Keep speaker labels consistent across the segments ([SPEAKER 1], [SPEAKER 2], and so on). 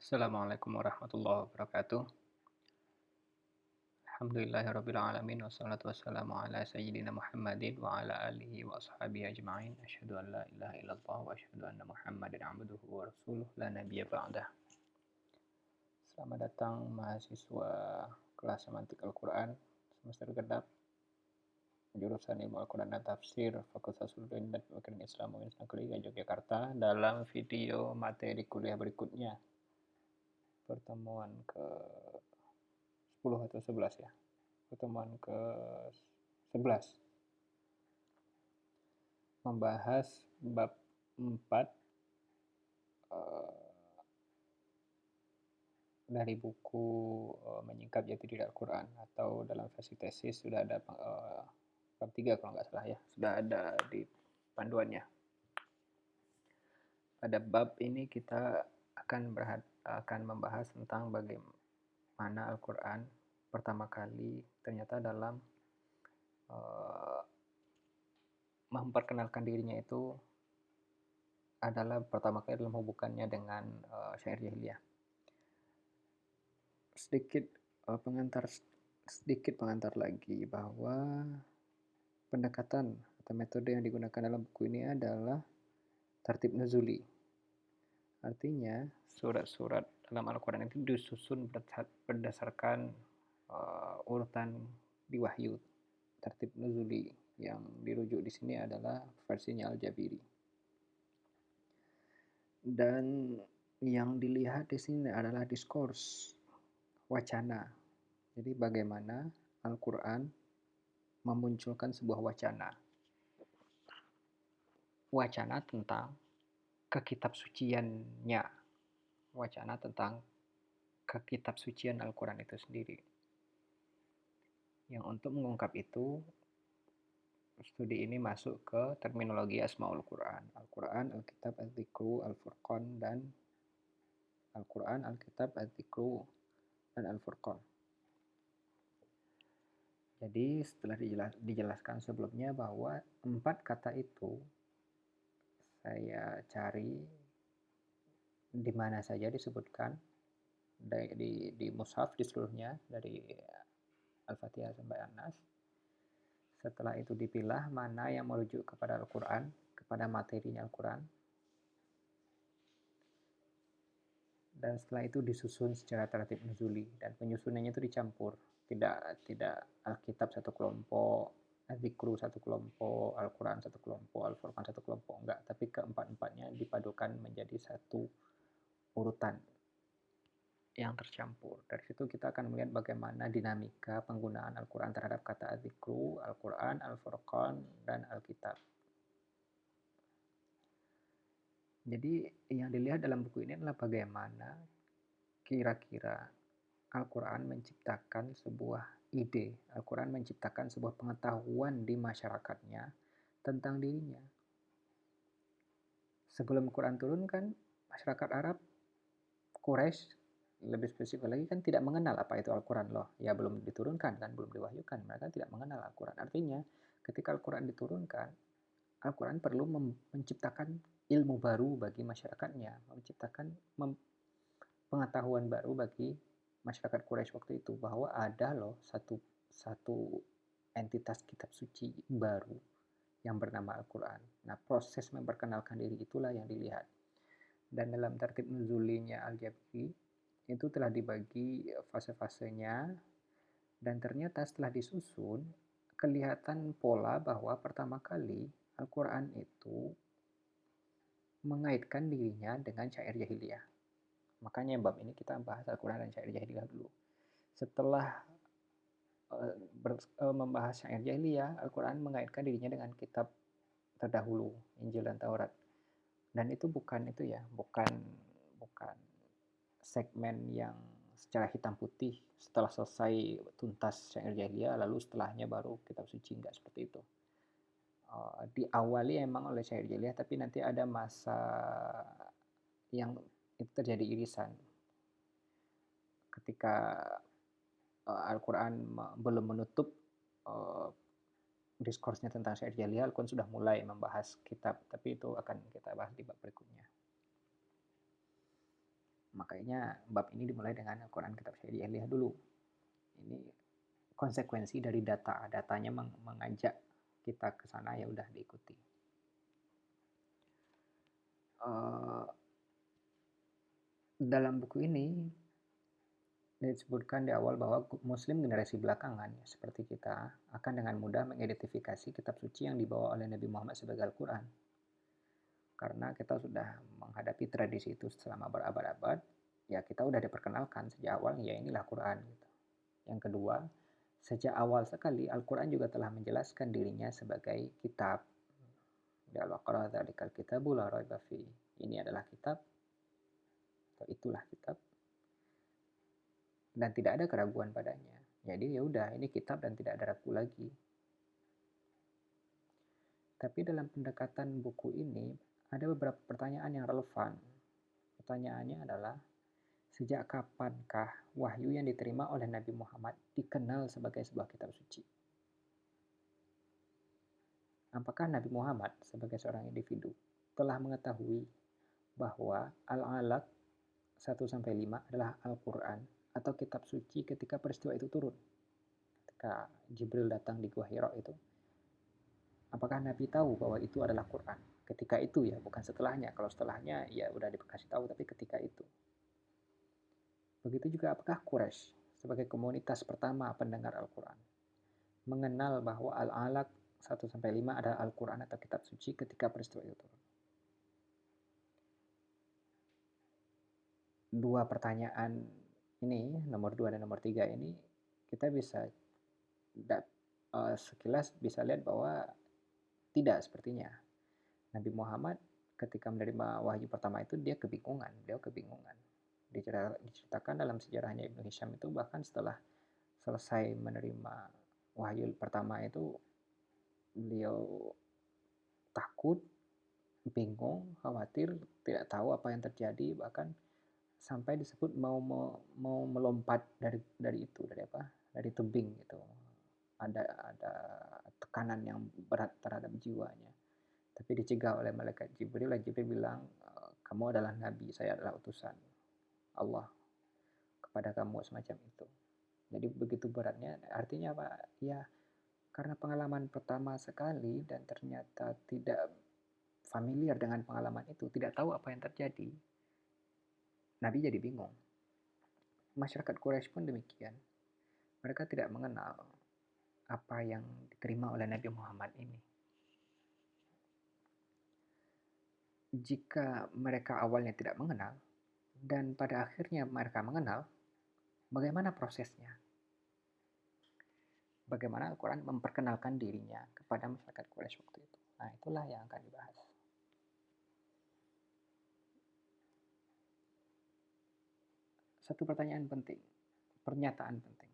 [SPEAKER 1] Assalamualaikum warahmatullahi wabarakatuh. Alhamdulillahirrabbilalamin. Wassalatu wassalamu ala sayyidina Muhammadin wa ala alihi wa ashabihi ajma'in. Asyhadu an la ilaha illallah wa asyhadu anna Muhammadan abduhu wa rasuluh la nabiyya ba'dah. Selamat datang mahasiswa kelas semantik Al-Quran semester genap jurusan Ilmu Al-Quran dan Tafsir Fakultas Ulum dan Pemikiran Islam Universitas Negeri Yogyakarta dalam video materi kuliah berikutnya. Pertemuan ke 10 atau 11 ya. Pertemuan ke 11 membahas bab 4 dari buku Menyingkap Jati Diri Al-Quran, atau dalam versi tesis sudah ada bab 3 kalau nggak salah ya, sudah ada di panduannya. Pada bab ini kita akan membahas tentang bagaimana Al-Quran pertama kali ternyata dalam memperkenalkan dirinya itu adalah pertama kali dalam hubungannya dengan syair jahiliyah. Sedikit pengantar lagi bahwa pendekatan atau metode yang digunakan dalam buku ini adalah tertib nuzuli. Artinya surat-surat dalam Al-Quran itu disusun berdasarkan urutan di wahyu. Tertib nuzuli yang dirujuk di sini adalah versinya Al-Jabiri. Dan yang dilihat di sini adalah diskurs, wacana. Jadi bagaimana Al-Quran memunculkan sebuah wacana. Wacana tentang kekitabsuciannya. Wacana tentang kekitabsucian Al-Quran itu sendiri. Yang untuk mengungkap itu, studi ini masuk ke terminologi Asmaul Quran. Al-Quran, Al-Kitab, Al-Dzikru, Al-Furqan, dan Al-Quran, Al-Kitab, Al-Dzikru, dan Al-Furqan. Jadi setelah dijelaskan sebelumnya bahwa 4 kata itu saya cari di mana saja disebutkan di mushaf di seluruhnya dari Al-Fatihah sampai An-Nas. Setelah itu dipilah mana yang merujuk kepada Al-Quran, kepada materinya Al-Quran. Dan setelah itu disusun secara tertib nuzuli, dan penyusunannya itu dicampur. Tidak Alkitab satu kelompok, Al-Dzikru satu kelompok, Al-Quran satu kelompok, Al-Furqan satu kelompok, enggak, tapi keempat-empatnya dipadukan menjadi satu urutan yang tercampur. Dari situ kita akan melihat bagaimana dinamika penggunaan Al-Quran terhadap kata Al-Dzikru, Al-Quran, Al-Furqan, dan Al-Kitab. Jadi yang dilihat dalam buku ini adalah bagaimana kira-kira Al-Quran menciptakan sebuah ide, Al-Quran menciptakan sebuah pengetahuan di masyarakatnya tentang dirinya. Sebelum Quran turun kan masyarakat Arab, Quraisy lebih spesifik lagi kan tidak mengenal apa itu Al-Quran loh. Ya belum diturunkan kan, belum diwahyukan. Mereka tidak mengenal Al-Quran. Artinya ketika Al-Quran diturunkan, Al-Quran perlu menciptakan ilmu baru bagi masyarakatnya, menciptakan pengetahuan baru bagi masyarakat Quraisy waktu itu, bahwa ada loh satu entitas kitab suci baru yang bernama Al-Quran. Nah, proses memperkenalkan diri itulah yang dilihat. Dan dalam tertib nuzulinya Al-Jabri itu telah dibagi fase-fasenya, dan ternyata setelah disusun kelihatan pola bahwa pertama kali Al-Quran itu mengaitkan dirinya dengan syair jahiliyah. Makanya bab ini kita bahas Al-Quran dan syair jahiliyah dulu. Setelah membahas syair jahiliyah, Al-Quran mengaitkan dirinya dengan kitab terdahulu, Injil dan Taurat. Dan itu bukan segmen yang secara hitam putih setelah selesai tuntas syair jahiliyah lalu setelahnya baru kitab suci, enggak seperti itu. Diawali emang oleh syair jahiliyah, tapi nanti ada masa yang itu terjadi irisan ketika Al-Quran belum menutup diskursnya tentang syair jahiliyah. Al-Quran sudah mulai membahas kitab, tapi itu akan kita bahas di bab berikutnya. Makanya bab ini dimulai dengan Al-Quran kitab syariah dulu. Ini konsekuensi dari datanya mengajak kita ke sana, ya udah diikuti. Dalam buku ini disebutkan di awal bahwa Muslim generasi belakangan seperti kita akan dengan mudah mengidentifikasi kitab suci yang dibawa oleh Nabi Muhammad sebagai Al-Quran. Karena kita sudah menghadapi tradisi itu selama berabad-abad, ya kita udah diperkenalkan sejak awal, ya inilah Quran. Gitu. Yang kedua, sejak awal sekali Al-Quran juga telah menjelaskan dirinya sebagai kitab. Di Al-Baqarah, dzalikal kitabu la raiba fi. Ini adalah kitab, atau itulah kitab, dan tidak ada keraguan padanya. Jadi ya udah, ini kitab dan tidak ada ragu lagi. Tapi dalam pendekatan buku ini ada beberapa pertanyaan yang relevan. Pertanyaannya adalah, sejak kapankah wahyu yang diterima oleh Nabi Muhammad dikenal sebagai sebuah kitab suci? Apakah Nabi Muhammad sebagai seorang individu telah mengetahui bahwa Al-Alaq 1-5 adalah Al-Quran atau kitab suci ketika peristiwa itu turun? Ketika Jibril datang di Gua Hira itu, apakah Nabi tahu bahwa itu adalah Quran? Ketika itu ya, bukan setelahnya. Kalau setelahnya ya udah dikasih tahu, tapi ketika itu. Begitu juga apakah Quraisy sebagai komunitas pertama pendengar Al-Quran mengenal bahwa Al-Alaq 1-5 adalah Al-Quran atau kitab suci ketika peristiwa itu turun? Dua pertanyaan ini, nomor 2 dan nomor 3 ini, kita bisa sekilas bisa lihat bahwa tidak sepertinya. Nabi Muhammad ketika menerima wahyu pertama itu dia kebingungan, diceritakan dalam sejarahnya Ibnu Hisham itu, bahkan setelah selesai menerima wahyu pertama itu beliau takut, bingung, khawatir, tidak tahu apa yang terjadi, bahkan sampai disebut mau melompat dari tebing gitu. Ada tekanan yang berat terhadap jiwanya, tapi dicegah oleh malaikat Jibril. Jibril bilang, kamu adalah nabi, saya adalah utusan Allah kepada kamu, semacam itu. Jadi begitu beratnya. Artinya apa? Ya karena pengalaman pertama sekali dan ternyata tidak familiar dengan pengalaman itu, tidak tahu apa yang terjadi, Nabi jadi bingung. Masyarakat Quraisy pun demikian. Mereka tidak mengenal apa yang diterima oleh Nabi Muhammad ini. Jika mereka awalnya tidak mengenal, dan pada akhirnya mereka mengenal, bagaimana prosesnya? Bagaimana Al-Quran memperkenalkan dirinya kepada masyarakat Quraisy waktu itu? Nah, itulah yang akan dibahas. Satu pertanyaan penting, pernyataan penting.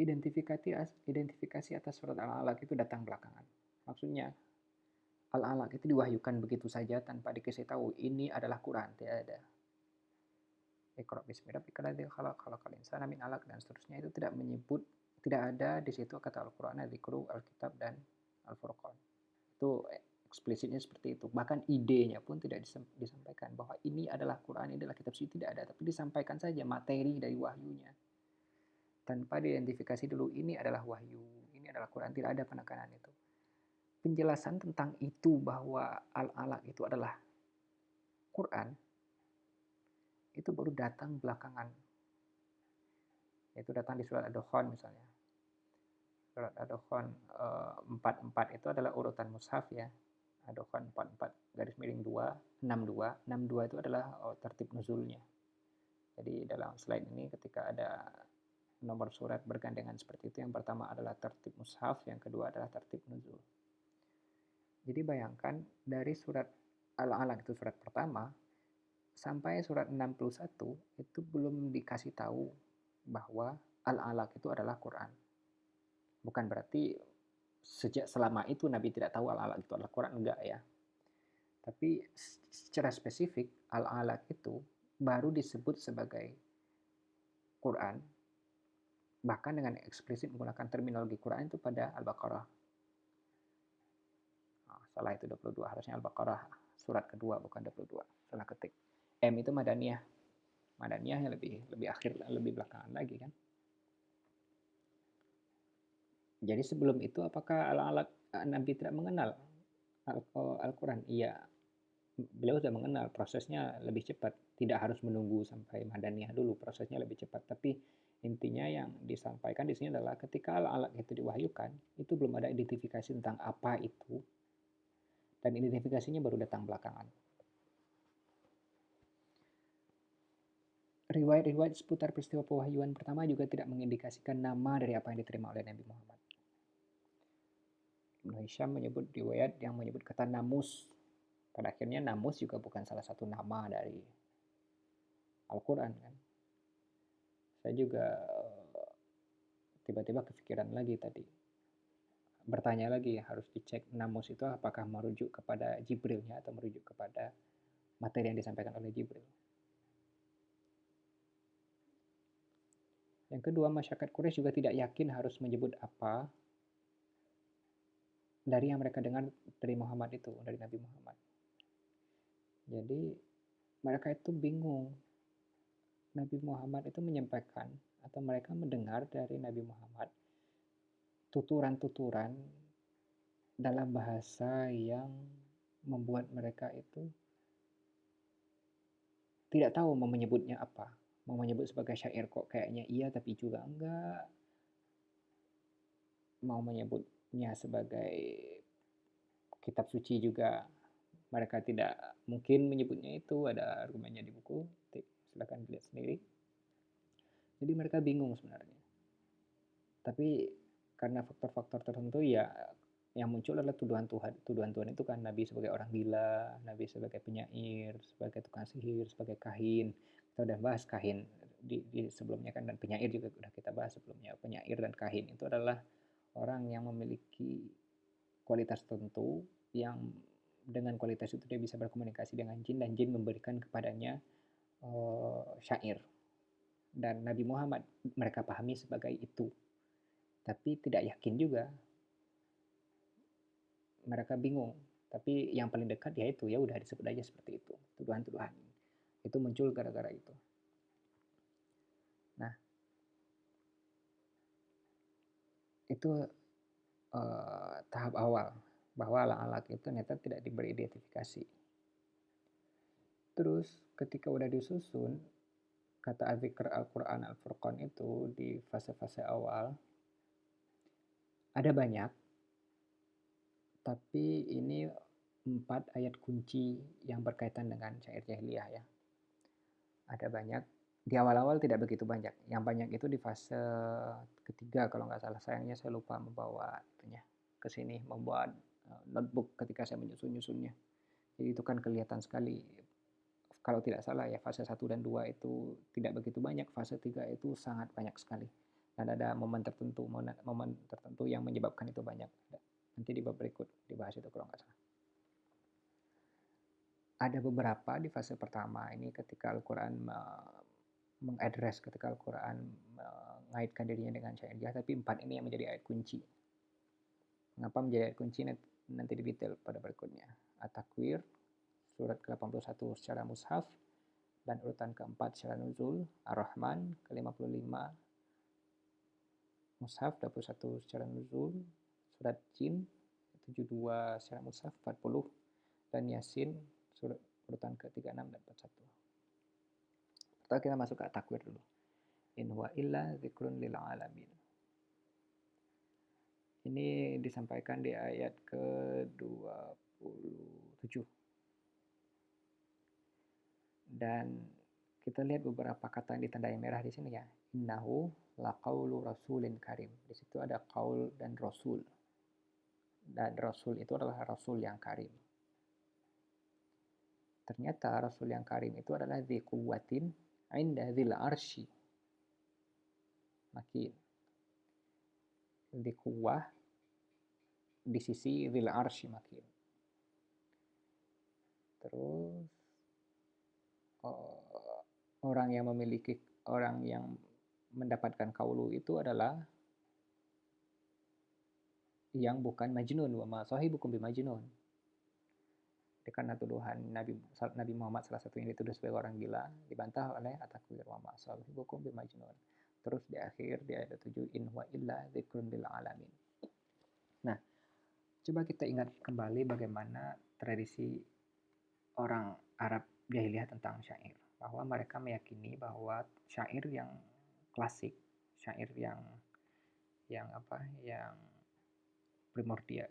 [SPEAKER 1] Identifikasi atas surat Al-Alaq itu datang belakangan. Maksudnya, Al-Alaq itu diwahyukan begitu saja tanpa dikasih tahu ini adalah Quran, tidak ada. Iqra bismi rabbikal ladzi khalaq, khalaqal insana min 'alaq, dan seterusnya. Itu tidak menyebut, tidak ada di situ kata Al-Qur'an, Al-Dzikru, Al-Kitab, dan Al-Furqan. Itu eksplisitnya seperti itu. Bahkan idenya pun tidak disampaikan bahwa ini adalah Quran, ini adalah kitab suci, tidak ada, tapi disampaikan saja materi dari wahyunya. Tanpa diidentifikasi dulu ini adalah wahyu, ini adalah Quran, tidak ada penekanan itu. Penjelasan tentang itu bahwa Al-Alaq itu adalah Quran itu baru datang belakangan. Itu datang di surat Ad-Dukhan misalnya. Surat Ad-Dukhan 44 itu adalah urutan mushaf ya. Ad-Dukhan 44 62 itu adalah tertib nuzulnya. Jadi dalam slide ini ketika ada nomor surat bergandengan seperti itu, yang pertama adalah tertib mushaf, yang kedua adalah tertib nuzul. Jadi bayangkan dari surat Al-Alaq itu surat pertama sampai surat 61 itu belum dikasih tahu bahwa Al-Alaq itu adalah Quran. Bukan berarti selama itu Nabi tidak tahu Al-Alaq itu adalah Quran, enggak ya. Tapi secara spesifik Al-Alaq itu baru disebut sebagai Quran, bahkan dengan eksplisit menggunakan terminologi Quran itu pada Al-Baqarah. Salah itu 22, harusnya Al-Baqarah surat kedua, bukan 22. Salah ketik. M itu Madaniyah. Madaniyahnya lebih akhir, lebih belakangan lagi kan. Jadi sebelum itu apakah alat Nabi tidak mengenal Al-Quran? Iya, beliau sudah mengenal, prosesnya lebih cepat. Tidak harus menunggu sampai Madaniyah dulu, prosesnya lebih cepat. Tapi intinya yang disampaikan di sini adalah ketika alat-alat itu diwahyukan, itu belum ada identifikasi tentang apa itu, dan identifikasinya baru datang belakangan. Riwayat-riwayat seputar peristiwa pewahyuan pertama juga tidak mengindikasikan nama dari apa yang diterima oleh Nabi Muhammad. Ibnu Hisham menyebut riwayat yang menyebut kata namus. Pada akhirnya namus juga bukan salah satu nama dari Al-Quran kan. Saya juga tiba-tiba kepikiran lagi tadi. Bertanya lagi, harus dicek namus itu apakah merujuk kepada Jibrilnya atau merujuk kepada materi yang disampaikan oleh Jibril. Yang kedua, masyarakat Quraisy juga tidak yakin harus menyebut apa dari yang mereka dengar dari Muhammad itu, dari Nabi Muhammad. Jadi mereka itu bingung. Nabi Muhammad itu menyampaikan atau mereka mendengar dari Nabi Muhammad tuturan-tuturan dalam bahasa yang membuat mereka itu tidak tahu mau menyebutnya apa. Mau menyebut sebagai syair kok kayaknya iya tapi juga enggak. Mau menyebutnya sebagai kitab suci juga mereka tidak mungkin menyebutnya itu, ada argumennya di buku, silakan dilihat sendiri. Jadi mereka bingung sebenarnya. Tapi karena faktor-faktor tertentu ya yang muncul adalah tuduhan-tuduhan itu kan Nabi sebagai orang gila, Nabi sebagai penyair, sebagai tukang sihir, sebagai kahin. Kita udah bahas kahin di sebelumnya kan, dan penyair juga udah kita bahas sebelumnya. Penyair dan kahin itu adalah orang yang memiliki kualitas tertentu yang dengan kualitas itu dia bisa berkomunikasi dengan jin dan jin memberikan kepadanya syair. Dan Nabi Muhammad mereka pahami sebagai itu. Tapi tidak yakin juga. Mereka bingung. Tapi yang paling dekat ya itu, ya udah disebut aja seperti itu. Tuduhan-tuduhan. Itu muncul gara-gara itu. Nah, itu tahap awal bahwa alat-alat itu ternyata tidak diberi identifikasi. Terus ketika udah disusun, kata Adzikr Al-Quran Al-Furqan itu di fase-fase awal ada banyak, tapi ini 4 ayat kunci yang berkaitan dengan syair jahiliyah ya. Ada banyak, di awal-awal tidak begitu banyak. Yang banyak itu di fase ketiga kalau nggak salah. Sayangnya saya lupa membawa itunya ke sini, membuat notebook ketika saya menyusun-nyusunnya. Jadi itu kan kelihatan sekali. Kalau tidak salah ya fase 1 dan 2 itu tidak begitu banyak, fase 3 itu sangat banyak sekali. Dan ada momen tertentu yang menyebabkan itu banyak. Nanti di bab berikut dibahas itu kalau nggak salah. Ada beberapa di fase pertama ini ketika Al-Quran mengadres, ketika Al-Quran mengaitkan dirinya dengan syair jahiliyah, tapi 4 ini yang menjadi ayat kunci. Mengapa menjadi ayat kunci nanti detail pada berikutnya. At-Takwir, surat ke-81 secara mushaf, dan urutan keempat secara nuzul, Ar-Rahman ke-55 mushaf, 21 secara nuzul, surat Jin 72 secara mushaf, 40, dan Yasin surat urutan ke-36 dan 41. Pertama kita masuk ke At-Takwir dulu. In huwa illa dzikrun lil alamin. Ini disampaikan di ayat ke-27. Dan kita lihat beberapa kata yang ditandai merah di sini ya. Innahu laqaulu rasulin karim. Di situ ada qaul dan rasul. Dan rasul itu adalah rasul yang karim. Ternyata rasul yang karim itu adalah dzi quwwatin 'inda dzil arsy. Makin dzi quwwah di sisi dzil arsy makin. Terus orang yang mendapatkan kaulu itu adalah yang bukan majnun, wa ma sahibukum bimajnun. karena tuduhan Nabi Muhammad salah satu yang dituduh sebagai orang gila dibantah oleh Atakwir wa ma sahibukum bimajnun. Terus di akhir di ayat 7 in huwa illa dzikrun lil alamin. Nah, coba kita ingat kembali bagaimana tradisi orang Arab jahiliyah tentang syair, bahwa mereka meyakini bahwa syair yang klasik, syair yang apa yang primordial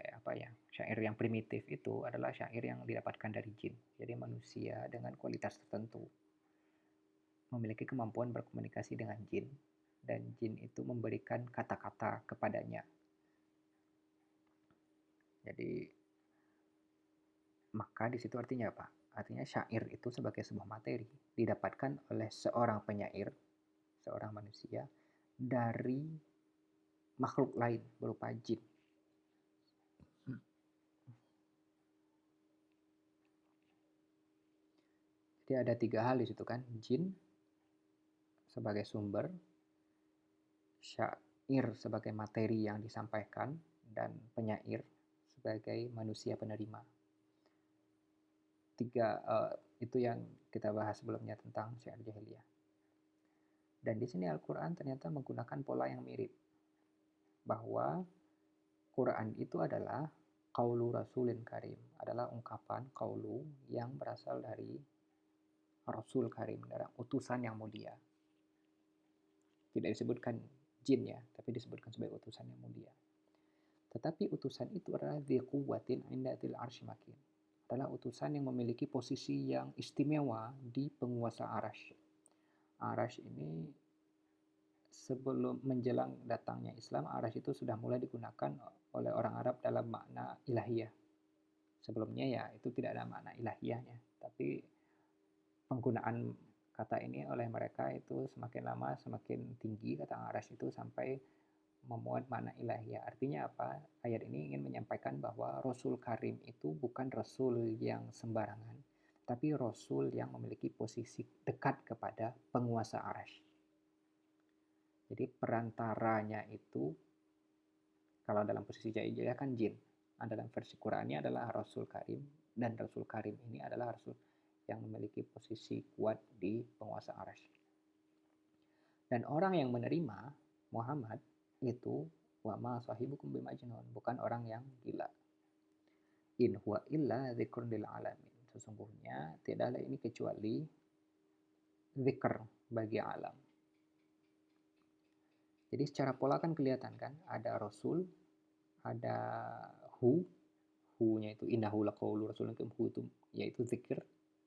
[SPEAKER 1] syair yang primitif itu adalah syair yang didapatkan dari jin. Jadi manusia dengan kualitas tertentu memiliki kemampuan berkomunikasi dengan jin, dan jin itu memberikan kata-kata kepadanya. Jadi maka di situ artinya apa? Artinya syair itu sebagai sebuah materi didapatkan oleh seorang penyair, seorang manusia dari makhluk lain berupa jin. Jadi ada 3 hal di situ kan, jin sebagai sumber, syair sebagai materi yang disampaikan, dan penyair sebagai manusia penerima. 3 itu yang kita bahas sebelumnya tentang syair jahiliyah. Dan di sini Al-Quran ternyata menggunakan pola yang mirip, bahwa Quran itu adalah qaulu rasulin karim, adalah ungkapan qaulu yang berasal dari Rasul Karim, dari utusan yang mulia. Tidak disebutkan jin ya, tapi disebutkan sebagai utusan yang mulia. Tetapi utusan itu adalah dzi quwwatin 'inda dzil arsy makin, adalah utusan yang memiliki posisi yang istimewa di penguasa Arash. Arash ini sebelum menjelang datangnya Islam, Arash itu sudah mulai digunakan oleh orang Arab dalam makna ilahiyah. Sebelumnya ya itu tidak ada makna ilahiyahnya, tapi penggunaan kata ini oleh mereka itu semakin lama semakin tinggi, kata Arash itu sampai memuat makna ilahiyah. Artinya apa? Ayat ini ingin menyampaikan bahwa Rasul Karim itu bukan Rasul yang sembarangan, tapi Rasul yang memiliki posisi dekat kepada penguasa Arash. Jadi perantaranya itu, kalau dalam posisi jahiliyah kan jin, dalam versi Qurannya adalah Rasul Karim, dan Rasul Karim ini adalah Rasul yang memiliki posisi kuat di penguasa Arash. Dan orang yang menerima Muhammad itu wa ma sahibukum bimajnun, bukan orang yang gila. In huwa illa dzikrun lil alamin, sesungguhnya tidaklah ini kecuali zikr bagi alam. Jadi secara pola kan kelihatan kan, ada Rasul, ada hu-nya itu innahu laqaulu rasulun karim, hu itu yaitu zikir,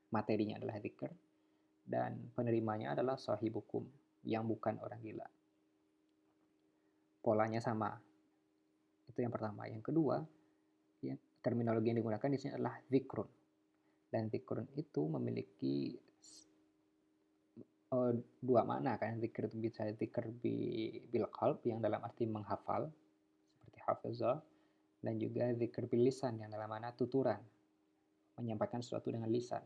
[SPEAKER 1] materinya adalah zikir, dan penerimanya adalah sahibukum yang bukan orang gila. Polanya sama. Itu yang pertama. Yang kedua, ya, terminologi yang digunakan di sini adalah zikrun. Dan zikrun itu memiliki 2 makna kan. Zikr itu bisa zikr bil qalb yang dalam arti menghafal seperti hafizah, dan juga zikr bil lisan yang dalam makna tuturan, menyampaikan sesuatu dengan lisan.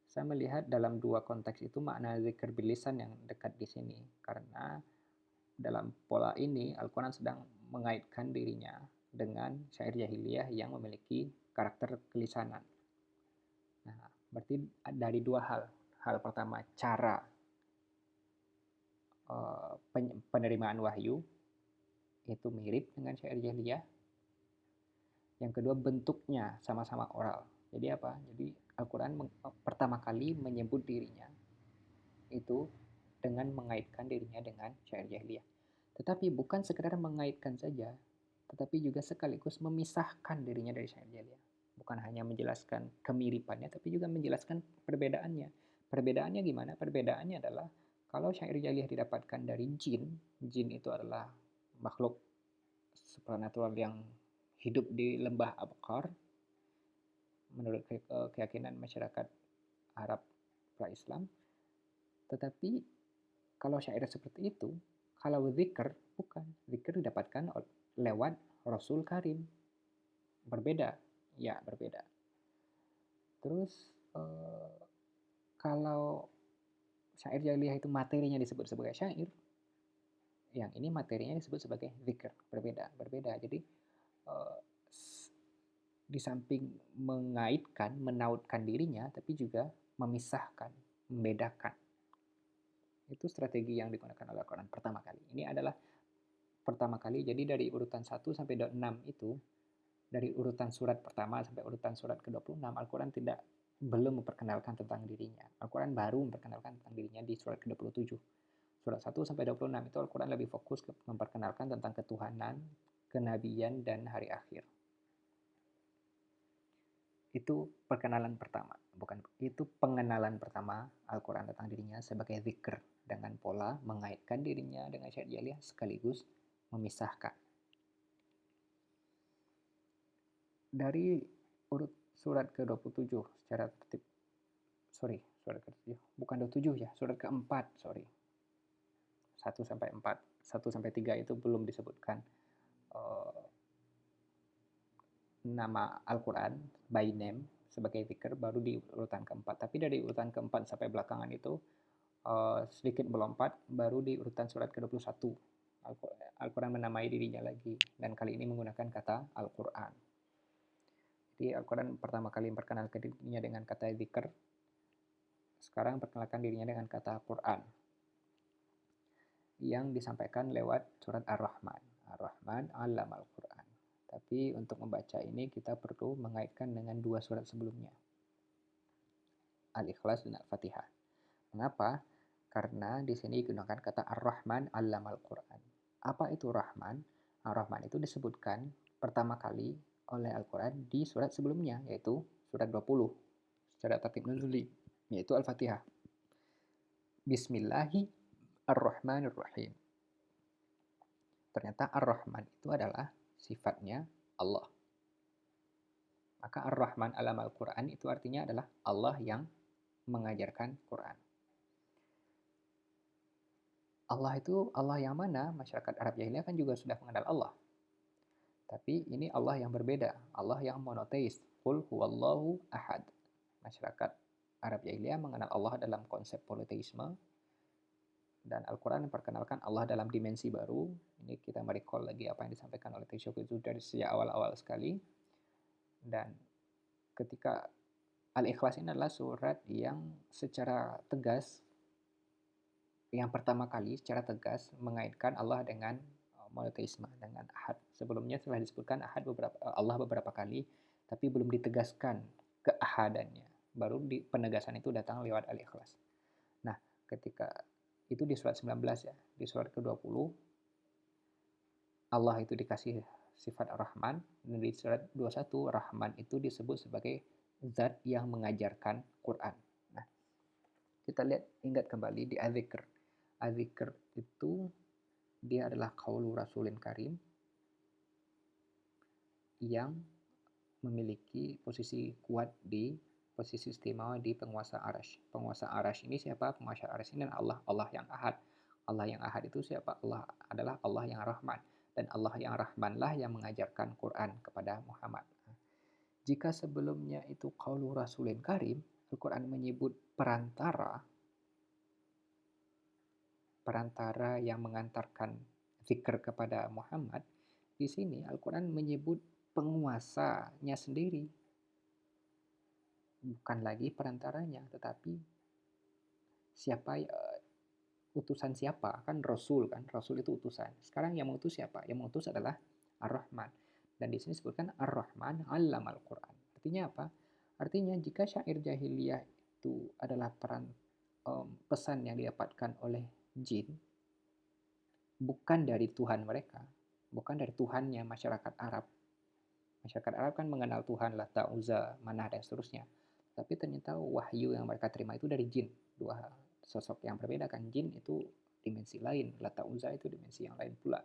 [SPEAKER 1] Saya melihat dalam 2 konteks itu makna zikr bil lisan yang dekat di sini, karena dalam pola ini Al-Quran sedang mengaitkan dirinya dengan syair jahiliyah yang memiliki karakter kelisanan. Nah, berarti dari 2 hal. Hal pertama, cara penerimaan wahyu itu mirip dengan syair jahiliyah. Yang kedua, bentuknya sama-sama oral. Jadi apa? Jadi Al-Quran pertama kali menyebut dirinya itu dengan mengaitkan dirinya dengan syair jahiliyah. Tetapi bukan sekedar mengaitkan saja, tetapi juga sekaligus memisahkan dirinya dari syair jahiliyah. Bukan hanya menjelaskan kemiripannya, tapi juga menjelaskan perbedaannya. Perbedaannya gimana? Perbedaannya adalah kalau syair jahiliyah didapatkan dari jin, jin itu adalah makhluk supernatural yang hidup di lembah Abqar menurut keyakinan masyarakat Arab pra-Islam. Tetapi kalau syair seperti itu, kalau zikr bukan, zikr didapatkan lewat Rasul Karim. Berbeda, ya berbeda. Terus kalau syair jahiliyah itu materinya disebut sebagai syair, yang ini materinya disebut sebagai zikr, berbeda. Jadi di samping mengaitkan, menautkan dirinya, tapi juga memisahkan, membedakan. Itu strategi yang digunakan oleh Al-Quran pertama kali. Ini adalah pertama kali, jadi dari urutan 1 sampai 6 itu, dari urutan surat pertama sampai urutan surat ke-26, Al-Quran belum memperkenalkan tentang dirinya. Al-Quran baru memperkenalkan tentang dirinya di surat ke-27. Surat 1 sampai 26 itu Al-Quran lebih fokus memperkenalkan tentang ketuhanan, kenabian, dan hari akhir. Itu perkenalan pertama, itu pengenalan pertama Al-Quran tentang dirinya sebagai zikr, dengan pola mengaitkan dirinya dengan syariat jahiliyah sekaligus memisahkan. Dari surat ke-27 secara tertib, surat ke-7, bukan 27 ya, surat ke-4, 1 sampai 4, 1 sampai 3 itu belum disebutkan nama Al-Quran by name sebagai zikr, baru di urutan keempat. Tapi dari urutan keempat sampai belakangan itu sedikit melompat, baru di urutan surat ke-21 Al-Quran menamai dirinya lagi, dan kali ini menggunakan kata Al-Quran. Jadi Al-Quran pertama kali memperkenalkan dirinya dengan kata zikr, sekarang perkenalkan dirinya dengan kata Quran, yang disampaikan lewat surat Ar-Rahman. Ar-Rahman allama Al-Quran. Tapi untuk membaca ini kita perlu mengaitkan dengan dua surat sebelumnya, Al-Ikhlas dan Al-Fatihah. Mengapa? Karena di sini digunakan kata Ar-Rahman allama Al-Quran. Apa itu Rahman? Ar-Rahman itu disebutkan pertama kali oleh Al-Quran di surat sebelumnya, yaitu surat 20 secara tertib nuzuli, yaitu Al-Fatihah. Bismillahirrahmanirrahim. Ternyata Ar-Rahman itu adalah sifatnya Allah. Maka Ar-Rahman allama Al-Quran itu artinya adalah Allah yang mengajarkan Quran. Allah itu Allah yang mana? Masyarakat Arab jahiliyah kan juga sudah mengenal Allah. Tapi ini Allah yang berbeda, Allah yang monoteis. Qul huwallahu ahad. Masyarakat Arab jahiliyah mengenal Allah dalam konsep politeisme, dan Al-Quran memperkenalkan Allah dalam dimensi baru. Ini kita merecall lagi apa yang disampaikan oleh Syekh itu dari sejak awal-awal sekali. Dan ketika Al-Ikhlas ini adalah surat yang secara tegas, yang pertama kali secara tegas mengaitkan Allah dengan monoteisme, dengan ahad. Sebelumnya telah disebutkan ahad Allah beberapa kali, tapi belum ditegaskan keahadannya. Baru di penegasan itu datang lewat Al-Ikhlas. Nah, ketika itu di surat 19 ya, di surat ke-20 Allah itu dikasih sifat Ar-Rahman, dan di surat 21 Rahman itu disebut sebagai zat yang mengajarkan Quran. Nah, kita ingat kembali di Az-Zikr. Az-Zikr itu dia adalah qaulu Rasulin Karim yang memiliki posisi kuat di posisi istimewa di penguasa Arash. Penguasa Arash ini siapa? Penguasa Arash ini Allah, Allah yang ahad. Allah yang ahad itu siapa? Allah adalah Allah yang Rahman. Dan Allah yang Rahmanlah yang mengajarkan Quran kepada Muhammad. Jika sebelumnya itu qaulu Rasulin Karim, Al-Quran menyebut perantara yang mengantarkan zikr kepada Muhammad, di sini Al-Quran menyebut penguasanya sendiri. Bukan lagi perantaranya, tetapi utusan siapa? Kan Rasul itu utusan. Sekarang yang mengutus siapa? Yang mengutus adalah Ar-Rahman. Dan di sini disebutkan Ar-Rahman allama Al-Quran. Artinya apa? Artinya jika syair jahiliyah itu adalah pesan yang didapatkan oleh jin, bukan dari Tuhan mereka, bukan dari Tuhannya masyarakat Arab. Masyarakat Arab kan mengenal Tuhan Lata, Uzza, Manah, dan seterusnya. Tapi ternyata wahyu yang mereka terima itu dari jin. Dua sosok yang berbeda kan. Jin itu dimensi lain, Lata, Uzza itu dimensi yang lain pula.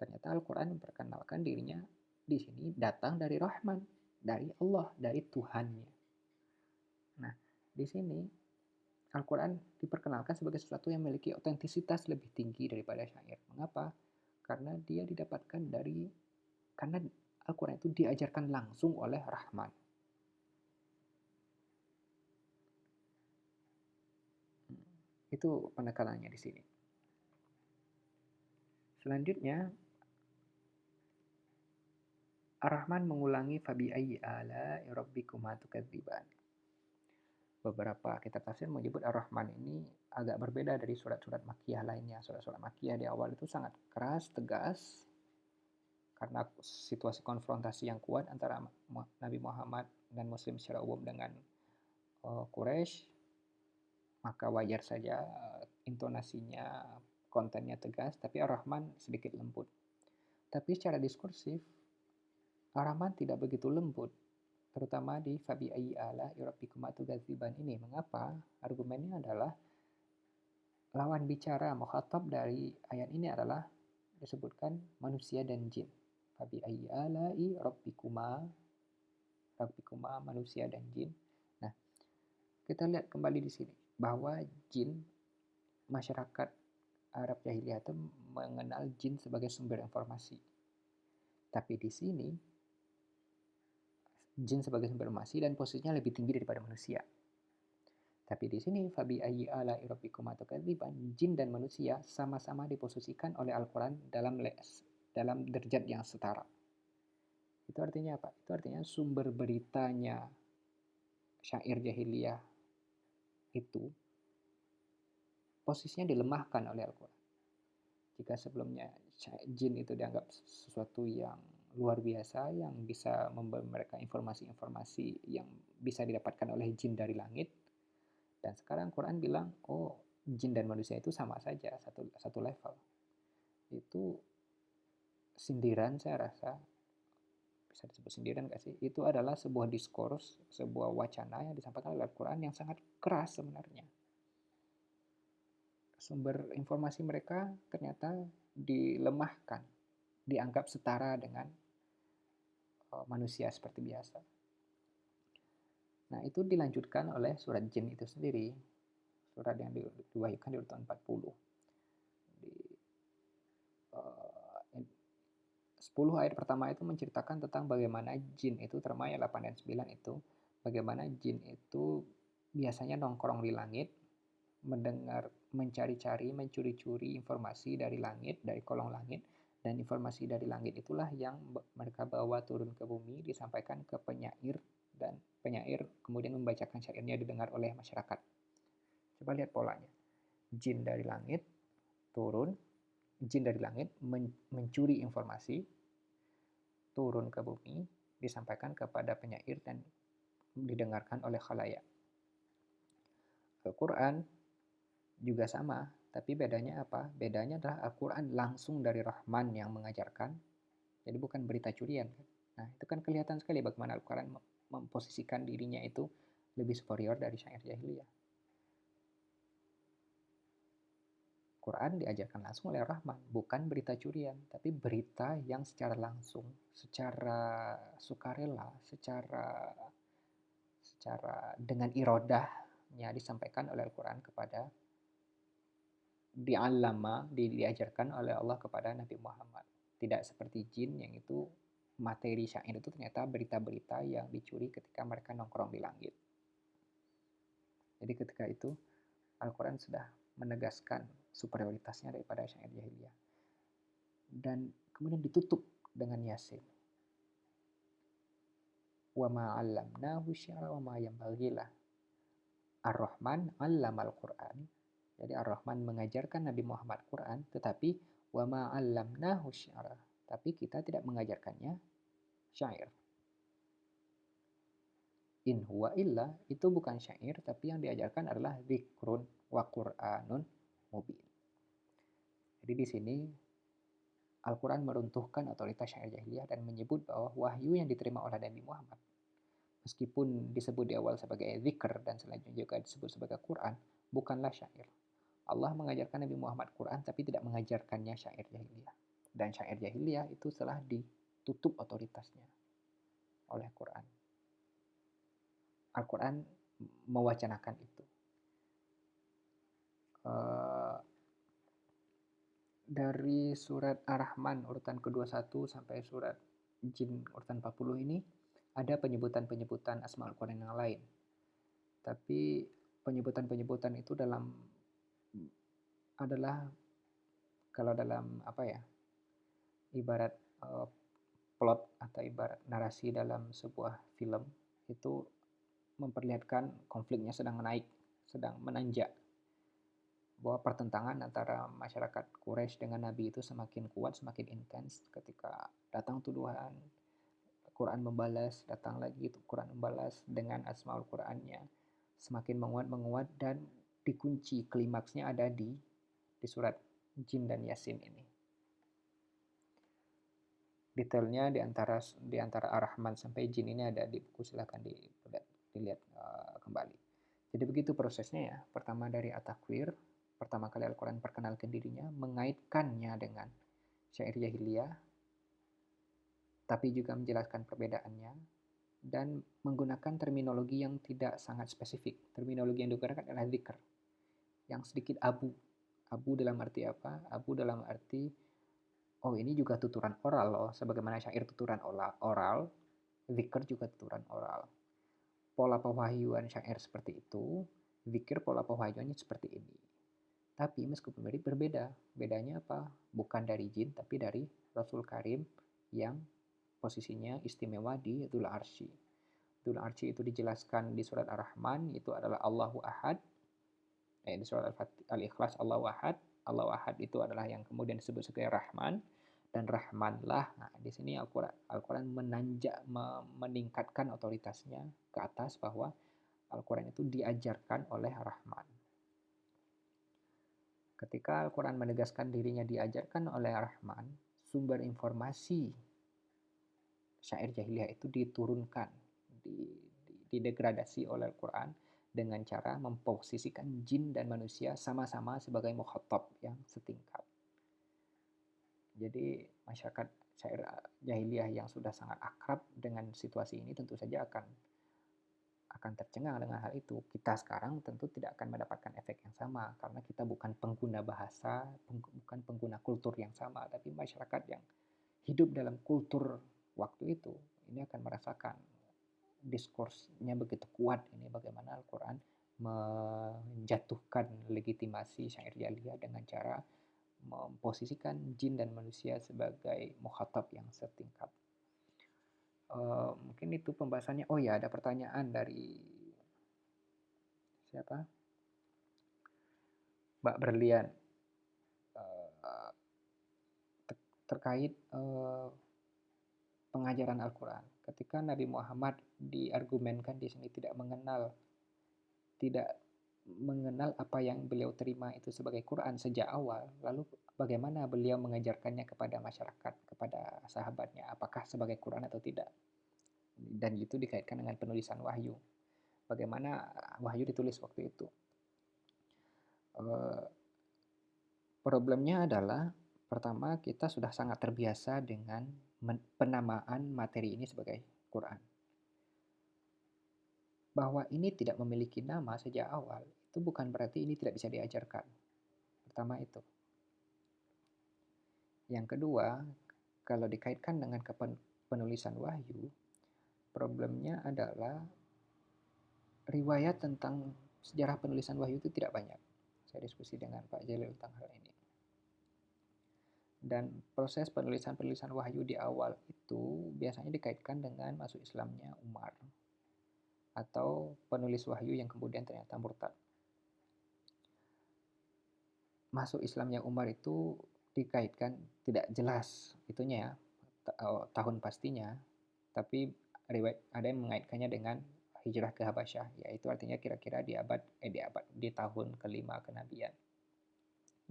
[SPEAKER 1] Ternyata Al-Quran memperkenalkan dirinya di sini datang dari Rahman, dari Allah, dari Tuhannya. Nah, di sini Al-Quran diperkenalkan sebagai sesuatu yang memiliki otentisitas lebih tinggi daripada syair. Mengapa? Karena dia didapatkan karena Al-Quran itu diajarkan langsung oleh Rahman. Itu penekanannya di sini. Selanjutnya, Ar-Rahman mengulangi fabi'ayyi ala'i rabbikuma tukadziban. Beberapa kitab tafsir menyebut Ar-Rahman ini agak berbeda dari surat-surat Makkiyah lainnya. Surat-surat Makkiyah di awal itu sangat keras, tegas, karena situasi konfrontasi yang kuat antara Nabi Muhammad dan Muslim secara umum dengan Quraisy, maka wajar saja intonasinya, kontennya tegas, tapi Ar-Rahman sedikit lembut. Tapi secara diskursif, Ar-Rahman tidak begitu lembut, terutama di fabi'ayyi ala'i rabbikuma tukadziban ini. Mengapa? Argumennya adalah lawan bicara mukhatab dari ayat ini adalah disebutkan manusia dan jin. Fabi'ayyi ala'i rabbikuma manusia dan jin. Nah, kita lihat kembali di sini bahwa jin, masyarakat Arab jahiliyah itu mengenal jin sebagai sumber informasi. Tapi di sini jin sebagai sumber informasi dan posisinya lebih tinggi daripada manusia. Tapi di sini fabi'ayyi ala'i rabbikuma tukadziban, jin dan manusia sama-sama diposisikan oleh Al-Qur'an dalam derajat yang setara. Itu artinya apa? Itu artinya sumber beritanya syair jahiliyah itu posisinya dilemahkan oleh Al-Qur'an. Jika sebelumnya jin itu dianggap sesuatu yang luar biasa, yang bisa memberi mereka informasi-informasi yang bisa didapatkan oleh jin dari langit, dan sekarang Quran bilang, oh, jin dan manusia itu sama saja, satu level. Itu sindiran, saya rasa, bisa disebut sindiran nggak sih? Itu adalah sebuah diskurs, sebuah wacana yang disampaikan oleh Al-Quran yang sangat keras sebenarnya. Sumber informasi mereka ternyata dilemahkan, dianggap setara dengan manusia seperti biasa. Nah, itu dilanjutkan oleh surat Jin itu sendiri, surat yang diwahyukan di urutan 40. Di 10 ayat pertama itu menceritakan tentang bagaimana jin itu, terutama ayat 8 dan 9 itu, bagaimana jin itu biasanya nongkrong di langit, mendengar, mencari-cari, mencuri-curi informasi dari langit, dari kolong langit, dan informasi dari langit itulah yang mereka bawa turun ke bumi, disampaikan ke penyair, dan penyair kemudian membacakan syairnya didengar oleh masyarakat. Coba lihat polanya. Jin dari langit turun, jin dari langit mencuri informasi, turun ke bumi, disampaikan kepada penyair dan didengarkan oleh khalayak. Al-Quran juga sama, tapi bedanya apa? Bedanya adalah Al-Quran langsung dari Rahman yang mengajarkan, jadi bukan berita curian. Nah, itu kan kelihatan sekali bagaimana Al-Quran memposisikan dirinya itu lebih superior dari syair jahiliyah. Quran diajarkan langsung oleh Rahman, bukan berita curian, tapi berita yang secara langsung, secara sukarela, secara dengan irodahnya disampaikan oleh Al-Quran kepada diajarkan oleh Allah kepada Nabi Muhammad. Tidak seperti jin yang itu materi syair itu ternyata berita-berita yang dicuri ketika mereka nongkrong di langit. Jadi ketika itu Al-Quran sudah menegaskan superioritasnya daripada syair jahiliyah. Dan kemudian ditutup dengan Yasin. Wa ma 'allamnahu syi'ra wa ma yanbaghi lah. Ar-Rahman 'allamal Qur'an. Jadi Ar-Rahman mengajarkan Nabi Muhammad Quran, tetapi wa ma 'allamnahu syi'ra. Tapi kita tidak mengajarkannya syair. In huwa illa, itu bukan syair, tapi yang diajarkan adalah dzikrun wa Qur'anun mubin. Jadi di sini Al-Quran meruntuhkan otoritas syair jahiliyah dan menyebut bahwa wahyu yang diterima oleh Nabi Muhammad, meskipun disebut di awal sebagai zikr dan selanjutnya juga disebut sebagai Quran, bukanlah syair. Allah mengajarkan Nabi Muhammad Quran tapi tidak mengajarkannya syair jahiliyah. Dan syair jahiliyah itu telah ditutup otoritasnya oleh Quran. Al-Quran mewacanakan itu. Dari surat Ar-Rahman urutan ke-21 sampai surat Jin urutan 40 ini ada penyebutan-penyebutan Asmaul Quran yang lain. Tapi penyebutan-penyebutan itu adalah kalau dalam ibarat plot atau ibarat narasi dalam sebuah film itu memperlihatkan konfliknya sedang naik, sedang menanjak, bahwa pertentangan antara masyarakat Quraisy dengan Nabi itu semakin kuat, semakin intens ketika datang tuduhan, Quran membalas, datang lagi itu Quran membalas dengan asmaul Qurannya, semakin menguat dan dikunci klimaksnya ada di surat Jin dan Yasin ini. Detailnya di antara Ar-Rahman sampai Jin ini ada di buku, silahkan dilihat kembali. Jadi begitu prosesnya ya. Pertama dari at-takwir, pertama kali Al-Quran perkenalkan dirinya, mengaitkannya dengan syair jahiliyah, tapi juga menjelaskan perbedaannya, dan menggunakan terminologi yang tidak sangat spesifik. Terminologi yang digunakan adalah dzikr, yang sedikit abu. Abu dalam arti apa? Abu dalam arti, oh ini juga tuturan oral loh, sebagaimana syair tuturan oral, dzikr juga tuturan oral. Pola pewahyuan syair seperti itu, dzikir pola pewahyuannya seperti ini. Tapi meskipun berbeda, bedanya apa? Bukan dari jin, tapi dari Rasul Karim yang posisinya istimewa di Dzul Arsy. Dzul Arsy itu dijelaskan di surat Ar-Rahman, itu adalah Allahu Ahad. Di surat Al-Ikhlas Allahu Ahad. Allahu Ahad itu adalah yang kemudian disebut sebagai Rahman. Dan Rahmanlah, nah di sini Al-Quran meningkatkan otoritasnya ke atas bahwa Al-Quran itu diajarkan oleh Rahman. Ketika Al-Quran menegaskan dirinya diajarkan oleh Rahman, sumber informasi syair jahiliyah itu diturunkan, didegradasi oleh Al-Quran dengan cara memposisikan jin dan manusia sama-sama sebagai mukhatab yang setingkat. Jadi masyarakat syair jahiliyah yang sudah sangat akrab dengan situasi ini tentu saja akan tercengang dengan hal itu. Kita sekarang tentu tidak akan mendapatkan efek yang sama karena kita bukan pengguna bahasa, bukan pengguna kultur yang sama, tapi masyarakat yang hidup dalam kultur waktu itu ini akan merasakan diskursnya begitu kuat ini, bagaimana Al-Quran menjatuhkan legitimasi syair jahiliyah dengan cara memposisikan jin dan manusia sebagai mukhatab yang setingkat. Mungkin itu pembahasannya. Oh ya, ada pertanyaan dari siapa? Mbak Berlian, terkait pengajaran Al-Quran. Ketika Nabi Muhammad diargumenkan di sini tidak mengenal apa yang beliau terima itu sebagai Quran sejak awal, lalu bagaimana beliau mengajarkannya kepada masyarakat, kepada sahabatnya, apakah sebagai Quran atau tidak? Dan itu dikaitkan dengan penulisan wahyu. Bagaimana wahyu ditulis waktu itu? Problemnya adalah, pertama, kita sudah sangat terbiasa dengan penamaan materi ini sebagai Quran. Bahwa ini tidak memiliki nama sejak awal, itu bukan berarti ini tidak bisa diajarkan. Pertama itu. Yang kedua, kalau dikaitkan dengan penulisan wahyu, problemnya adalah riwayat tentang sejarah penulisan wahyu itu tidak banyak. Saya diskusi dengan Pak Jalil tentang hal ini. Dan proses penulisan wahyu di awal itu biasanya dikaitkan dengan masuk Islamnya Umar, atau penulis wahyu yang kemudian ternyata murtad. Masuk Islamnya Umar itu dikaitkan tidak jelas itunya ya, tahun pastinya, tapi ada yang mengaitkannya dengan hijrah ke Habasyah, yaitu artinya kira-kira di tahun kelima kenabian.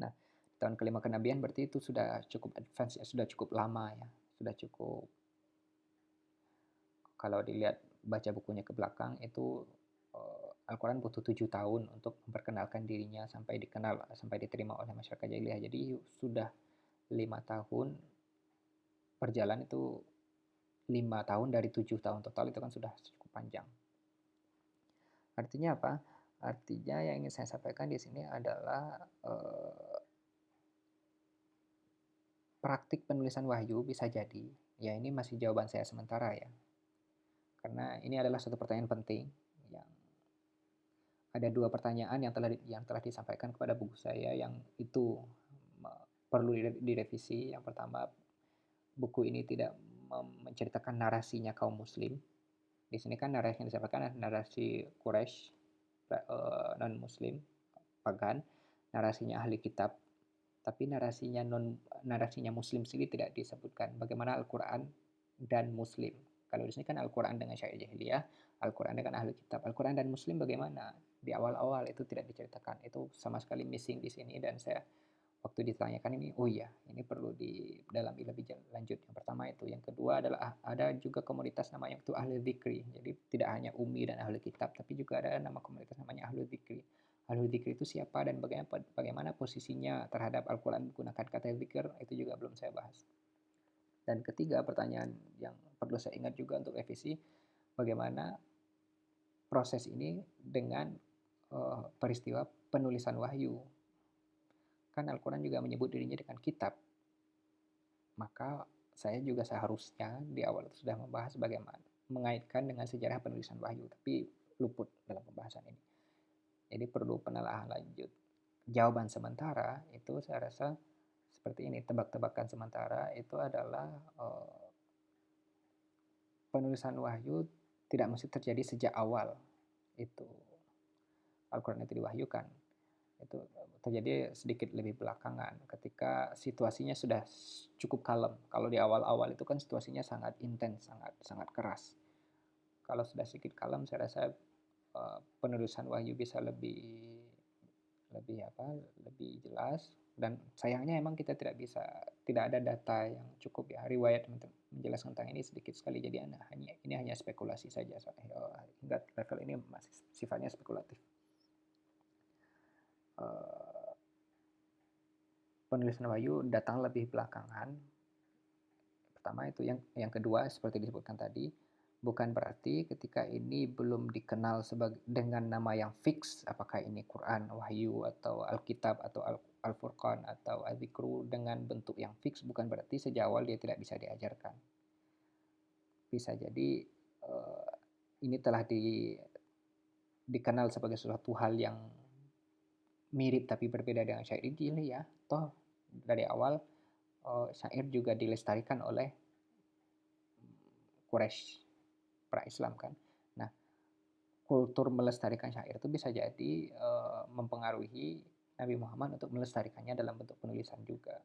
[SPEAKER 1] Nah, tahun kelima kenabian berarti itu sudah cukup advance ya, sudah cukup lama ya, sudah cukup. Kalau dilihat baca bukunya ke belakang itu Al-Quran butuh 7 tahun untuk memperkenalkan dirinya sampai dikenal, sampai diterima oleh masyarakat jahiliyah. Jadi sudah 5 tahun berjalan, itu 5 tahun dari 7 tahun total, itu kan sudah cukup panjang. Artinya apa? Artinya yang ingin saya sampaikan di sini adalah praktik penulisan wahyu bisa jadi, ya ini masih jawaban saya sementara ya, karena ini adalah satu pertanyaan penting. Yang ada 2 pertanyaan yang telah disampaikan kepada buku saya yang itu perlu direvisi. Yang pertama, buku ini tidak menceritakan narasinya kaum muslim. Di sini kan narasi yang disampaikan adalah narasi Quraisy, non muslim, pagan, narasinya ahli kitab, tapi narasinya muslim sendiri tidak disebutkan. Bagaimana Al-Qur'an dan muslim. Kalau di sini kan Al-Qur'an dengan syair jahiliyah, Al-Qur'an dengan ahli kitab. Al-Qur'an dan muslim bagaimana? Di awal-awal itu tidak diceritakan. Itu sama sekali missing di sini, dan saya waktu ditanyakan ini, oh iya, ini perlu didalami lebih lanjut. Yang pertama itu. Yang kedua adalah ada juga komunitas namanya itu ahli dzikri. Jadi tidak hanya ummi dan ahli kitab, tapi juga ada nama komunitas namanya ahli dzikri. Ahli dzikri itu siapa dan bagaimana posisinya terhadap Al-Quran menggunakan kata dzikir, itu juga belum saya bahas. Dan ketiga, pertanyaan yang perlu saya ingat juga untuk revisi, bagaimana proses ini dengan peristiwa penulisan wahyu. Kan Al-Quran juga menyebut dirinya dengan kitab. Maka saya juga seharusnya di awal itu sudah membahas bagaimana mengaitkan dengan sejarah penulisan wahyu, tapi luput dalam pembahasan ini. Jadi perlu penelaahan lanjut. Jawaban sementara itu saya rasa seperti ini, tebak-tebakan sementara itu adalah penulisan wahyu tidak mesti terjadi sejak awal itu Al-Quran itu diwahyukan. Itu terjadi sedikit lebih belakangan ketika situasinya sudah cukup kalem. Kalau di awal-awal itu kan situasinya sangat intens, sangat keras. Kalau sudah sedikit kalem, saya rasa penulisan wahyu bisa lebih jelas. Dan sayangnya emang kita tidak ada data yang cukup ya, riwayat menjelaskan tentang ini sedikit sekali, jadi ini hanya spekulasi saja, hingga level ini masih sifatnya spekulatif. Penulisan wahyu datang lebih belakangan. Pertama itu, yang kedua seperti disebutkan tadi, bukan berarti ketika ini belum dikenal dengan nama yang fix, apakah ini Quran, wahyu, atau Alkitab, atau Al-Furqan, atau Al-Dzikru dengan bentuk yang fix, bukan berarti sejak awal dia tidak bisa diajarkan. Bisa jadi ini telah dikenal sebagai suatu hal yang mirip tapi berbeda dengan syair Injil ya. Toh dari awal syair juga dilestarikan oleh Quraisy pra-Islam kan. Nah, kultur melestarikan syair itu bisa jadi mempengaruhi Nabi Muhammad untuk melestarikannya dalam bentuk penulisan juga.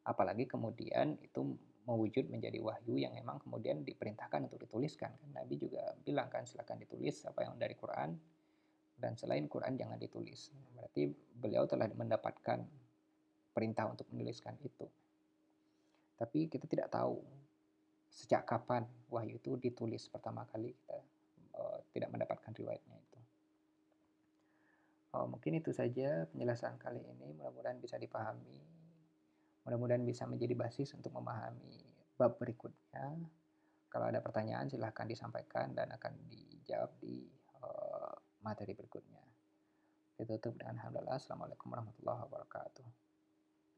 [SPEAKER 1] Apalagi kemudian itu mewujud menjadi wahyu yang memang kemudian diperintahkan untuk dituliskan. Nabi juga bilang kan, silakan ditulis apa yang dari Quran, dan selain Quran jangan ditulis. Berarti beliau telah mendapatkan perintah untuk menuliskan itu. Tapi kita tidak tahu sejak kapan wahyu itu ditulis pertama kali, kita tidak mendapatkan riwayatnya itu. Mungkin itu saja penjelasan kali ini, mudah-mudahan bisa dipahami, mudah-mudahan bisa menjadi basis untuk memahami bab berikutnya. Kalau ada pertanyaan silahkan disampaikan dan akan dijawab di materi berikutnya. Ditutup dengan alhamdulillah. Assalamualaikum warahmatullahi wabarakatuh.